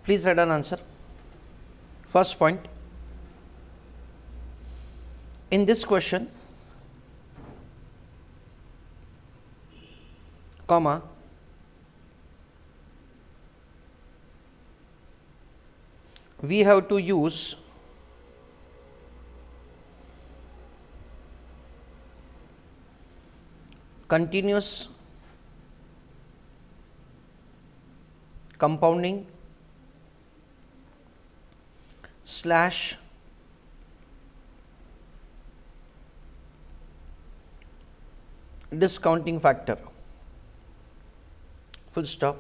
Please write an answer. First point, in this question, comma, we have to use continuous compounding slash discounting factor, full stop.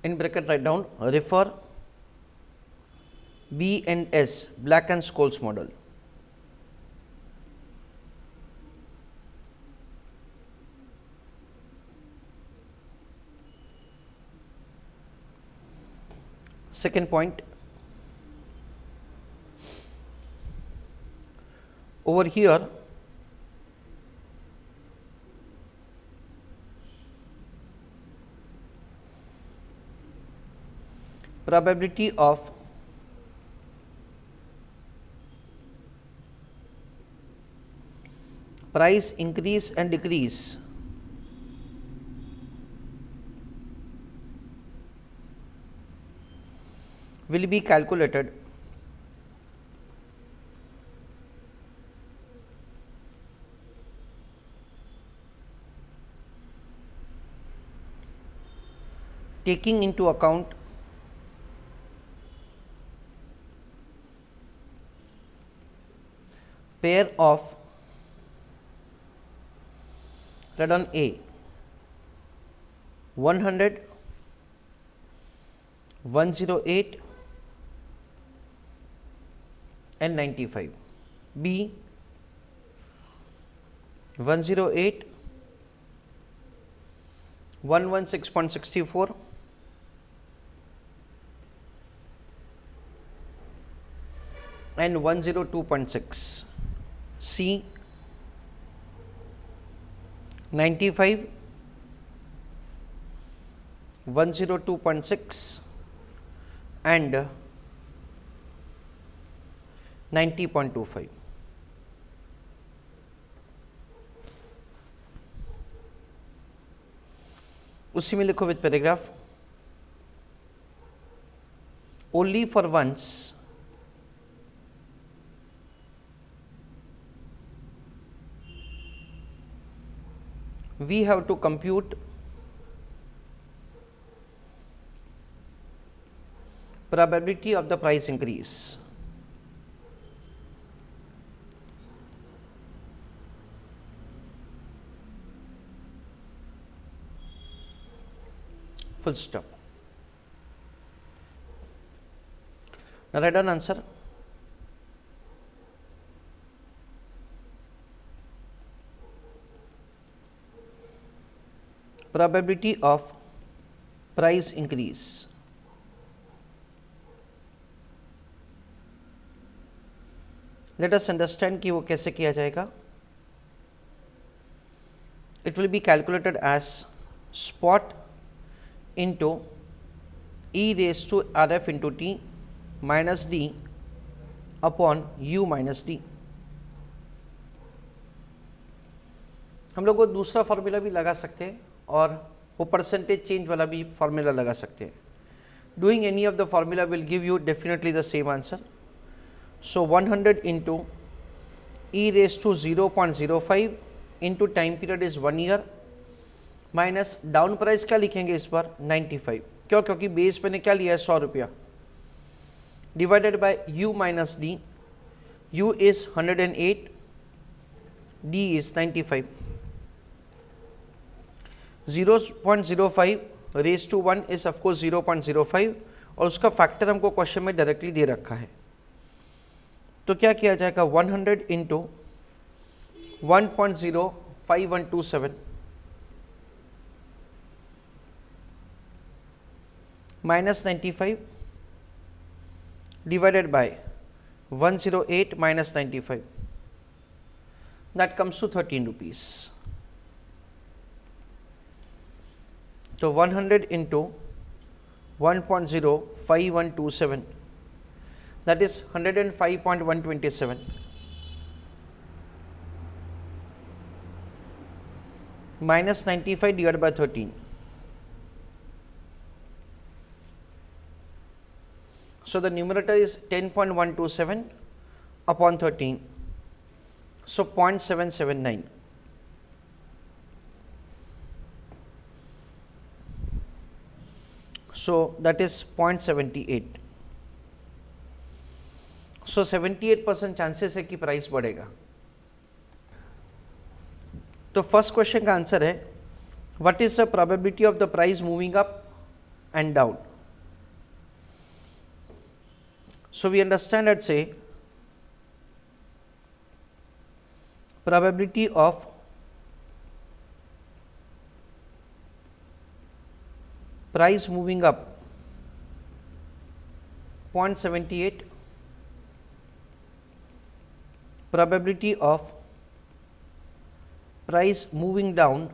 In bracket write down, refer B and S, Black and Scholes model. Second point, over here probability of price increase and decrease will be calculated taking into account pair of, write down A, 100, 108 and 95, B 108, 116.64 and 102.6, C 95, 102.6 and 90.25. उसी में लिखो with paragraph, only for once we have to compute probability of the price increase. Full stop. Now write down answer. Probability of price increase. Let us understand कि वो कैसे किया जाएगा. It will be calculated as spot into e raised to rf into t minus d upon u minus d. हम लोग को दूसरा formula भी लगा सकते हैं और वो परसेंटेज चेंज वाला भी फॉर्मूला लगा सकते हैं. Doing any of the formula will give you definitely the same answer. So 100 into e raised to 0.05 into time period is 1 year minus down price क्या लिखेंगे इस बार 95. क्यों? क्योंकि बेस मैंने क्या लिया है 100 रुपया, divided by u minus D. u is 108, d is 95. 0.05 raise to 1 is of course 0.05 और उसका फैक्टर हमको क्वेश्चन में डायरेक्टली दे रखा है. तो क्या किया जाएगा 100 into 1.05127 minus 95 divided by 108 minus 95, that comes to 13 rupees. तो 100 into 1.05127, that is 105.127 minus 95 divided by 13. So the numerator is 10.127 upon 13, so 0.779. So that is 0.78. So 78% chances है कि प्राइस बढ़ेगा. तो फर्स्ट क्वेश्चन का आंसर है what is the probability of the price moving up and down. So we understand at say probability of price moving up 0.78, probability of price moving down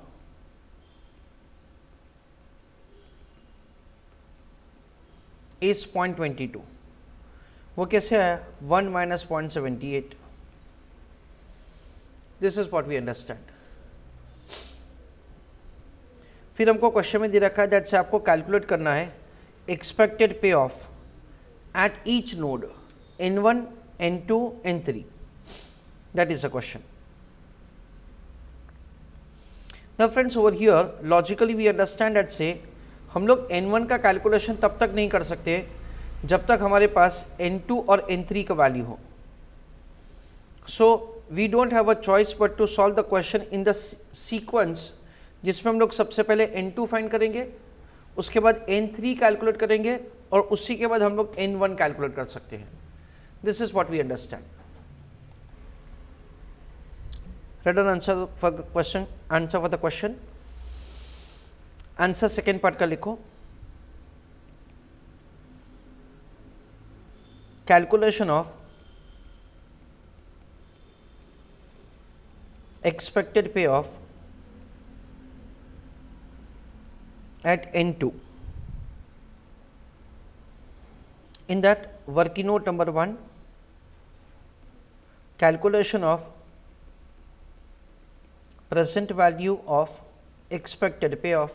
is 0.22. वो कैसे आया? 1 minus 0.78. This is what we understand. फिर हमको question में दे रखा है that से आपको कैलकुलेट करना है expected payoff at each node N1, N2, N3. That is a question. Now friends, over here logically we understand that से हम लोग N1 का कैलकुलेशन तब तक नहीं कर सकते जब तक हमारे पास N2 और N3 का वैल्यू हो. So we don't have a choice but to solve the question in the sequence, जिसमें हम लोग सबसे पहले N2 फाइंड करेंगे, उसके बाद N3 कैलकुलेट करेंगे और उसी के बाद हम लोग N1 कैलकुलेट कर सकते हैं. This is what we understand. Read an answer for the question. Answer for the question. Answer second part का लिखो. Calculation of expected payoff at N2. In that, working note number 1, calculation of present value of expected payoff.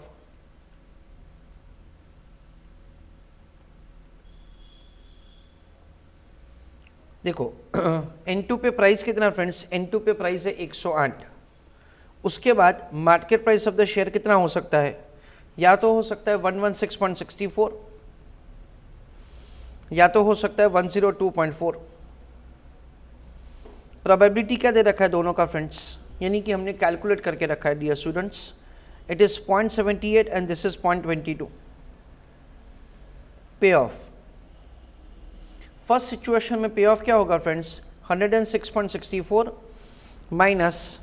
देखो N2 पे price कितना friends? N2 पे price है 108. उसके बाद market price of the share कितना हो सकता है? या तो हो सकता है 116.64, या तो हो सकता है 102.4. प्रोबेबिलिटी क्या दे रखा है दोनों का फ्रेंड्स? यानी कि हमने कैलकुलेट करके रखा है dear students. It is 0.78 and this is 0.22. पे ऑफ फर्स्ट सिचुएशन में पे ऑफ क्या होगा फ्रेंड्स? 106.64 माइनस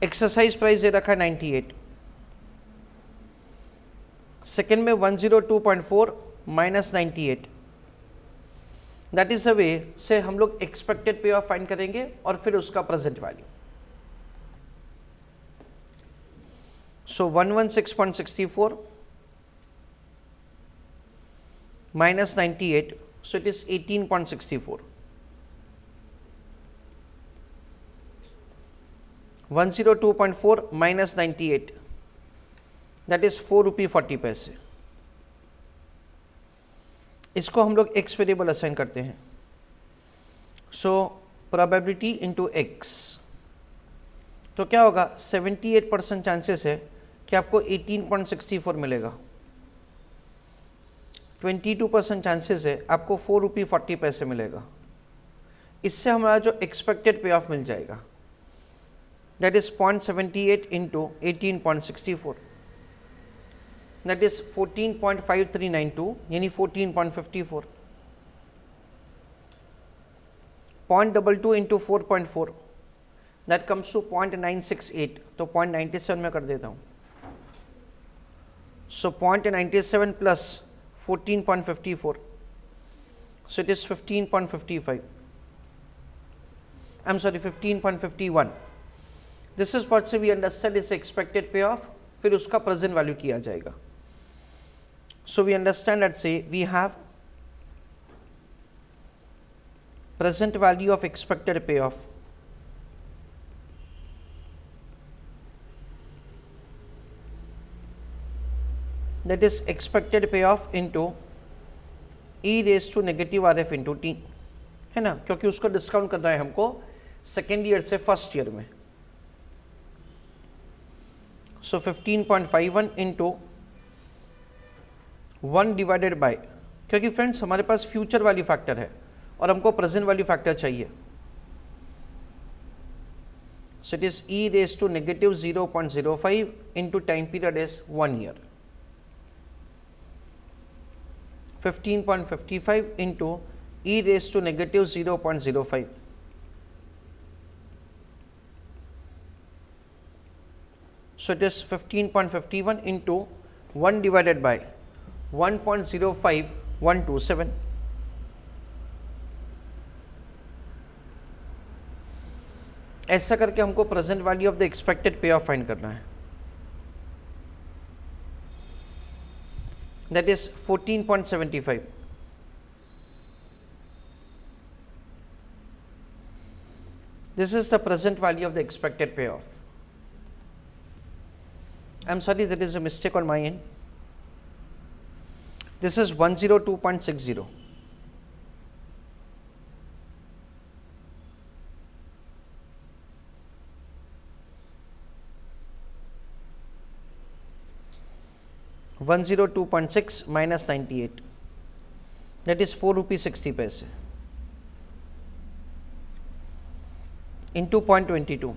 एक्सरसाइज प्राइस दे रखा है 98. सेकेंड में 102.4 माइनस 98. दैट इज अ वे से हम लोग एक्सपेक्टेड पे ऑफ फाइंड करेंगे और फिर उसका present value. So 116.64 minus 98, so it is 18.64. 102.4 minus 98, that is 4 रुपये 40 पैसे. इसको हम लोग x वेरिएबल असाइन करते हैं. सो प्रोबेबिलिटी इंटू x, तो क्या होगा? 78% चांसेस है कि आपको 18.64 मिलेगा. 22% चांसेस है आपको 4 रुपये 40 पैसे मिलेगा. इससे हमारा जो एक्सपेक्टेड पे ऑफ मिल जाएगा that is 0.78 into 18.64, that is 14.5392 यानी 14.54. 0.22 इंटू 4.4 दैट कम्स टू 0.968, तो 0.97 में कर देता हूँ. सो 0.97 plus 14.54, so it is 15.55. I'm sorry, 15.51. This is what we understand is expected payoff. फिर उसका प्रेजेंट वैल्यू किया जाएगा. So we understand that say we have present value of expected payoff that is expected payoff into e raise to negative R F into T, है ना, क्योंकि उसको discount करना है हमको सेकेंड ईयर से फर्स्ट ईयर में. सो 15.51 इंटू 1 डिवाइडेड बाय, क्योंकि फ्रेंड्स हमारे पास फ्यूचर वैल्यू फैक्टर है और हमको प्रेजेंट वैल्यू फैक्टर चाहिए. So it is e raise to negative 0.05 into time period is 1 year. 15.55 into e raised to negative 0.05. So it is 15.51 into 1 divided by 1.05127. ऐसा करके हमको present value of the expected पे of find करना है. That is 14.75. This is the present value of the expected payoff. I'm sorry, there is a mistake on my end. This is 102.60. $102.6 minus 98, that is 4 rupees 60 paise into 0.22,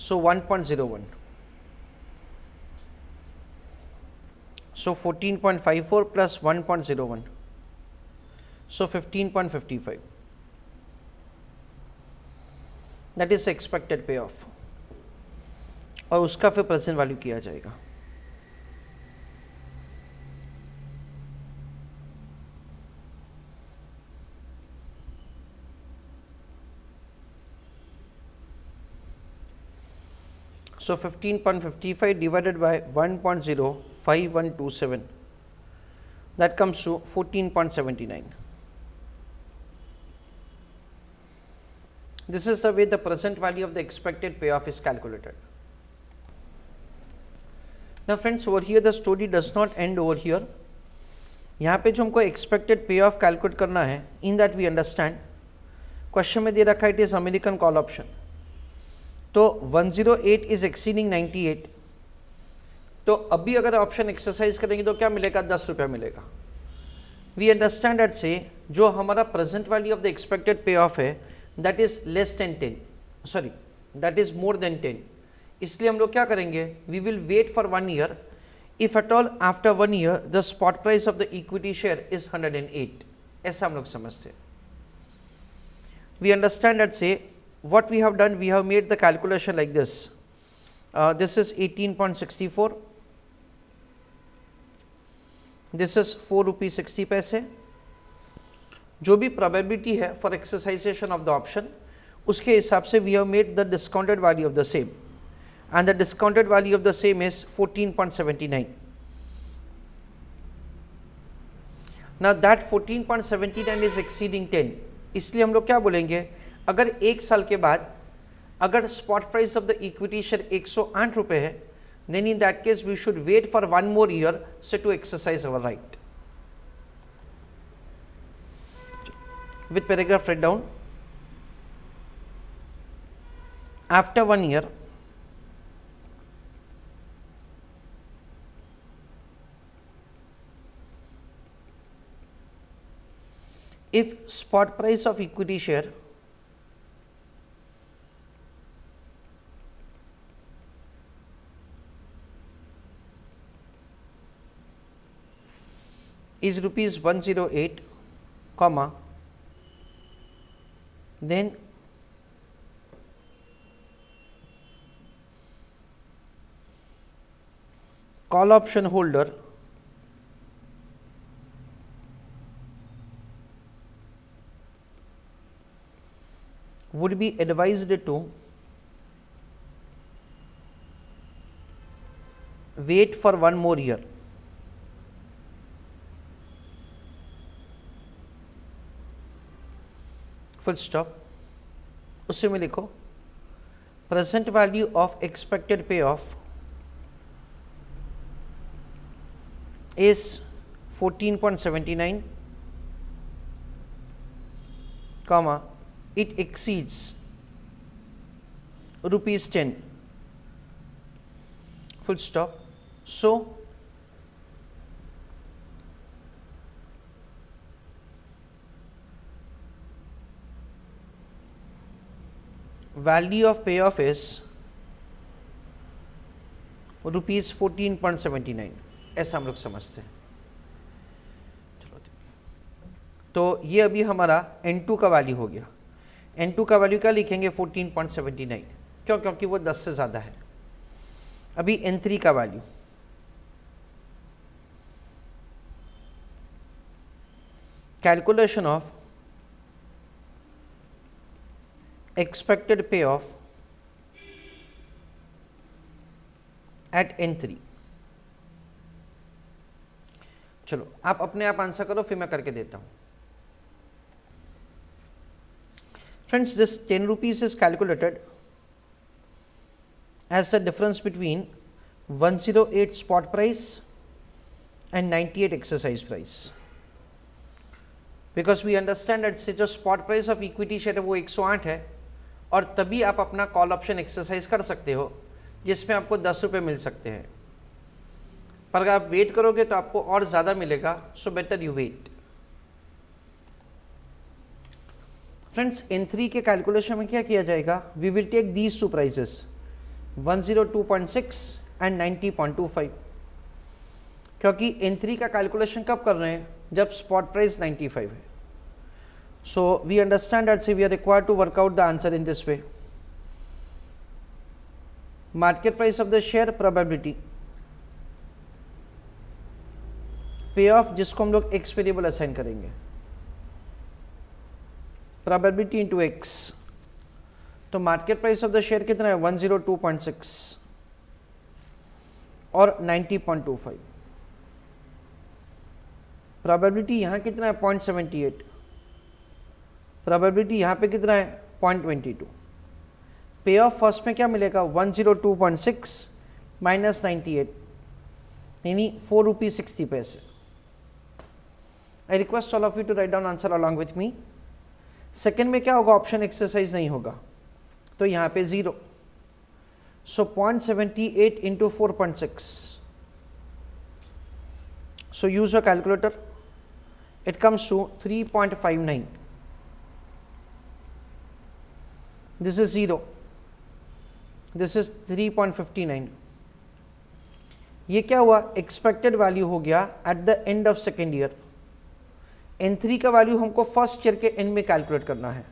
so 1.01, so 14.54 plus 1.01, so 15.55. that is expected payoff और उसका फिर present value किया जाएगा. So 15.55 divided by 1.05127, that comes to 14.79. This is the way the present value of the expected payoff is calculated. Now friends, over here the story does not end over here. यहाँ पे जो हमको expected payoff calculate करना है, in that we understand, question में दे रखा है it is American call option. तो 108 इज एक्सीडिंग 98, तो अभी अगर ऑप्शन एक्सरसाइज करेंगे तो क्या मिलेगा, 10 रुपया मिलेगा. वी अंडरस्टैंड दैट से जो हमारा present value of the expected payoff है that is less than 10, sorry that is more than 10. इसलिए हम लोग क्या करेंगे, we will wait for 1 year. If at all after 1 year the spot price of the equity share is 108, ऐसा हम लोग समझते हैं. वी अंडरस्टैंड दैट से what we have done, we have made the calculation like this. This is 18.64, this is 4 rupees 60 paise. जो भी probability है for exercisation of the option, उसके हिसाब से we have made the discounted value of the same, and the discounted value of the same is 14.79. Now that 14.79 is exceeding 10, इसलिए हम लोग क्या बोलेंगे, अगर एक साल के बाद अगर spot price of the equity share 108 रुपये है, then in that case we should wait for 1 more year so to exercise our right. With paragraph read down, after 1 year if spot price of equity share is rupees 108, comma, then call option holder would be advised to wait for 1 more year full stop, उससे में लिखो present value of expected पे of is 14.79, comma it exceeds rupees 10, full stop. So value of payoff is rupees 14.79, ऐसा हम लोग समझते हैं। चलो तो ये अभी हमारा N2 का वैल्यू हो गया। N2 का वैल्यू क्या लिखेंगे 14.79, क्यों? क्योंकि वो 10 से ज़्यादा है। अभी N3 का value, calculation of expected payoff eight N3। चलो आप अपने आप आंसर करो, फिर मैं करके देता हूं। Friends, this 10 rupees is calculated as the difference between 108 spot price and 98 exercise price, because we understand that से जो spot price of equity share है वो 108 है, और तभी आप अपना कॉल ऑप्शन एक्सरसाइज कर सकते हो जिसमें आपको 10 रुपये मिल सकते हैं। पर अगर आप वेट करोगे तो आपको और ज़्यादा मिलेगा, so better you wait. Friends, N3 के कैलकुलेशन में क्या किया जाएगा, we will take these two prices 102.6 and 90.25, क्योंकि N3 का कैलकुलेशन कब कर रहे हैं, जब स्पॉट प्राइस 95 है। So we understand that we are required to work out the answer in this way. Market price of the share, probability, payoff जिसको हम लोग एक्स वेरिएबल असाइन करेंगे, प्रोबेबिलिटी इंटू एक्स। तो market price of the share कितना है 102.6 और 90.25। Probability यहां कितना है 0.78, प्रोबेबिलिटी यहां पे कितना है 0.22। पे ऑफ फर्स्ट में क्या मिलेगा 102.6 माइनस 98, यानी 4 रुपीज 60 पैसे। I request all of you to write down answer along with me. Second में क्या होगा, ऑप्शन एक्सरसाइज नहीं होगा, तो यहाँ पे 0, so 0.78 into 4.6, so use your calculator, it comes to 3.59, this is 0, this is 3.59। ये क्या हुआ, एक्सपेक्टेड वैल्यू हो गया at the end of second year. N3 का वैल्यू हमको फर्स्ट ईयर के एंड में कैलकुलेट करना है,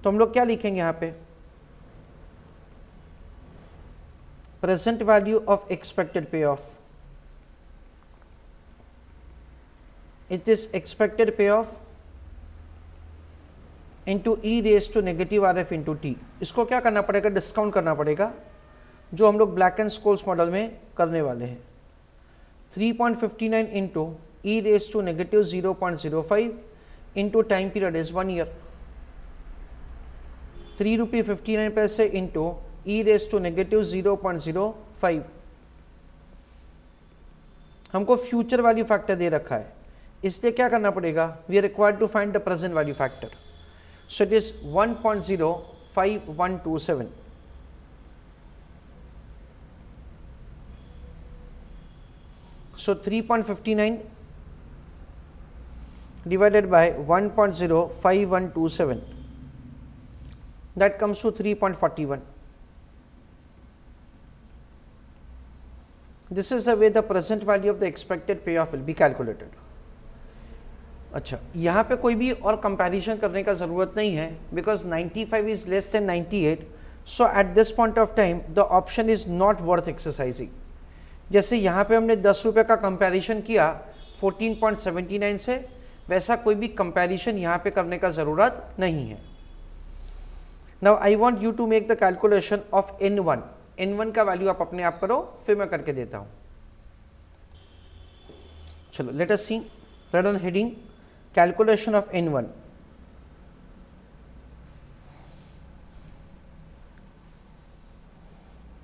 तो हम लोग क्या लिखेंगे यहाँ पे, present value of expected payoff, it is expected payoff into e raise to negative R F into T. इसको क्या करना पड़ेगा, डिस्काउंट करना पड़ेगा, जो हम लोग ब्लैक एंड स्कोल्स मॉडल में करने वाले हैं। 3.59 into e raised to negative 0.05 into time period is 1 year, 3 रुपये 59 पैसे into e raised to negative 0.05। हमको फ्यूचर वैल्यू फैक्टर दे रखा है, इसलिए क्या करना पड़ेगा, we are required to find the present value factor, so it is 1.05127। So 3.59 divided by 1.05127, that comes to 3.41. This is the way the present value of the expected payoff will be calculated. अच्छा, यहाँ पे कोई भी और comparison करने का ज़रूरत नहीं है, because 95 is less then 98, so at this point of time the option is not worth exercising. जैसे यहाँ पे हमने 10 रुपये का कंपैरिजन किया 14.79 से, वैसा कोई भी कंपैरिजन यहाँ पे करने का ज़रूरत नहीं है। Now I want you to make the calculation of N1। N1 का वैल्यू आप अपने आप करो, फिर मैं करके देता हूँ। चलो let us see, right on heading calculation of N1।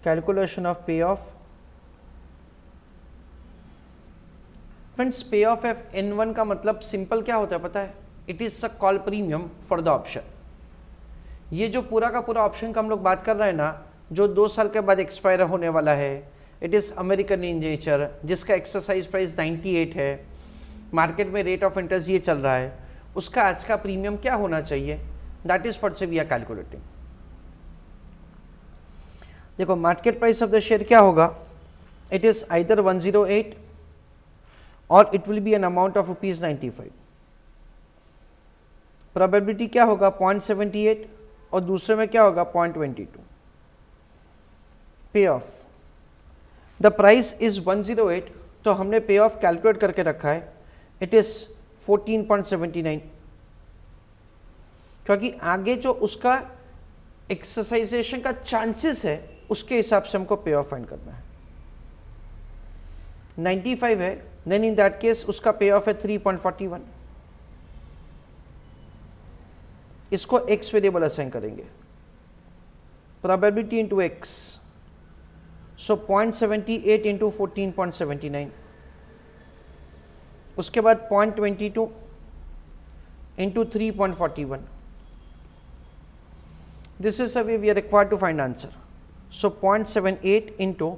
Calculation of payoff. Friends payoff F N1 का मतलब सिंपल क्या होता है पता है? It is a call premium for the option. ये जो पूरा का पूरा ऑप्शन का हम लोग बात कर रहे हैं ना, जो 2 साल के बाद एक्सपायर होने वाला है, it is American in nature, जिसका एक्सरसाइज प्राइस 98 है, मार्केट में रेट ऑफ इंटरेस्ट ये चल रहा है, उसका आज का प्रीमियम क्या होना चाहिए, that is what we are calculating. देखो market price of the share क्या होगा, इट इज आइदर 108 और it will be an amount of ₹95। Probability क्या होगा 0.78 और दूसरे में क्या होगा 0.22। पे ऑफ द प्राइस इज 108, तो हमने पे ऑफ कैलकुलेट करके रखा है, इट इज 14.79, क्योंकि आगे जो उसका एक्सरसाइजेशन का चांसेस है उसके हिसाब से हमको पे ऑफ फाइंड करना है। 95 है, देन इन दैट केस उसका पे ऑफ है 3.41। इसको x वेरिएबल असाइन करेंगे, probability into x, so 0.78 into 14.79, उसके बाद 0.22 into 3.41। This is the way we are required to find answer. So 0.78 into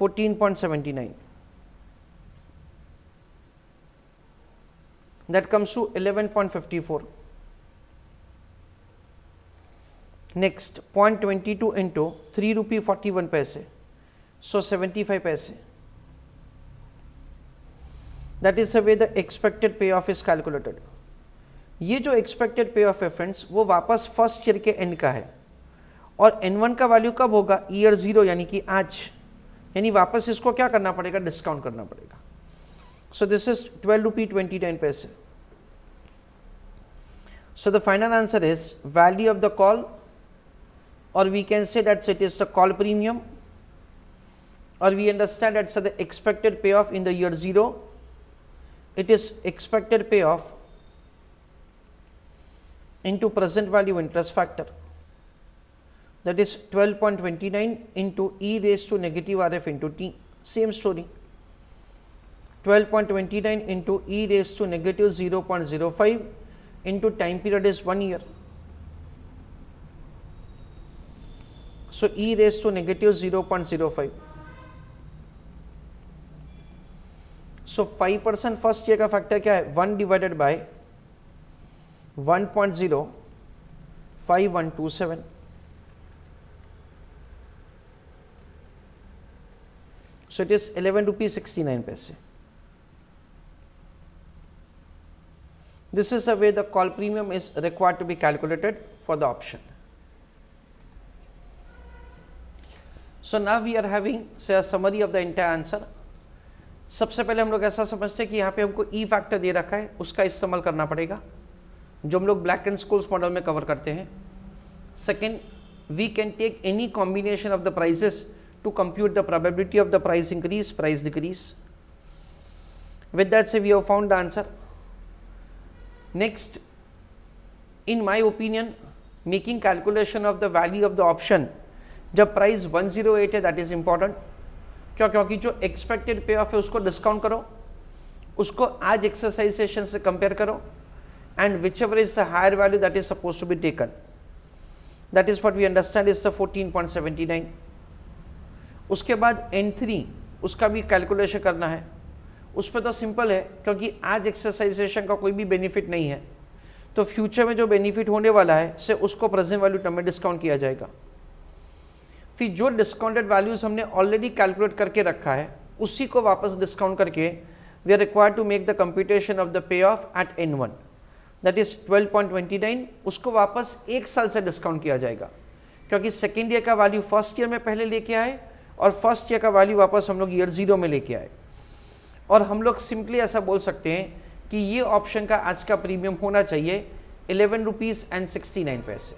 14.79, that comes to 11.54. Next 0.22 into 3 rupee 41 paise, so 75 paise. That is the way the expected payoff is calculated. ये जो expected payoff है friends, वो वापस first year के and का है, और N1 का वैल्यू कब होगा, ईयर 0 यानी कि आज, यानी वापस इसको क्या करना पड़ेगा, डिस्काउंट करना पड़ेगा। So this is 12 rupee 29 paise. So the final answer is value of the call, or we can say that it is the call premium, or we understand that the expected payoff in the year 0, it is expected payoff into present value interest factor, that is 12.29 into e raised to negative RF into t, same story, 12.29 into e raised to negative 0.05 into time period is 1 year. So e raised to negative 0.05. So 5% first year का factor क्या है, 1 divided bye 1.05127, so it is 11 rupees 69 paise. This is the way the call premium is required to be calculated for the option. So now we are having say a summary of the entire answer. सबसे पहले हम लोग ऐसा समझते हैं कि यहाँ पे हमको ई फैक्टर दे रखा है, उसका इस्तेमाल करना पड़ेगा, जो हम लोग ब्लैक एंड स्कूल्स मॉडल में कवर करते हैं। Second, we can take any combination of the prices to compute the probability of the price increase, price decrease. With that say we have found the answer. Next, in my opinion, making calculation of the value of the option जब price 108 है, that is important. क्यों? क्योंकि जो expected payoff है उसको discount करो, उसको आज एक्सरसाइजेशन से कंपेयर करो, and whichever is the higher value that is suppose to be taken, that is what we understand is the 14.79। उसके बाद N3 उसका भी कैलकुलेशन करना है। उस पर तो सिंपल है, क्योंकि आज एक्सरसाइजेशन का कोई भी बेनिफिट नहीं है, तो फ्यूचर में जो बेनिफिट होने वाला है से उसको प्रेजेंट वैल्यू टर्म में डिस्काउंट किया जाएगा। फिर जो डिस्काउंटेड वैल्यूज हमने ऑलरेडी कैलकुलेट करके रखा है उसी को वापस डिस्काउंट करके we are required to make the computation of the payoff at N1, that is 12.29। उसको वापस 1 साल से डिस्काउंट किया जाएगा, क्योंकि सेकेंड ईयर का वैल्यू फर्स्ट ईयर में पहले लेके आए और फर्स्ट ईयर का वैल्यू वापस हम लोग ईयर 0 में लेके आए। और हम लोग सिंपली ऐसा बोल सकते हैं कि ये ऑप्शन का आज का प्रीमियम होना चाहिए 11 रुपीज़ एंड 69 पैसे।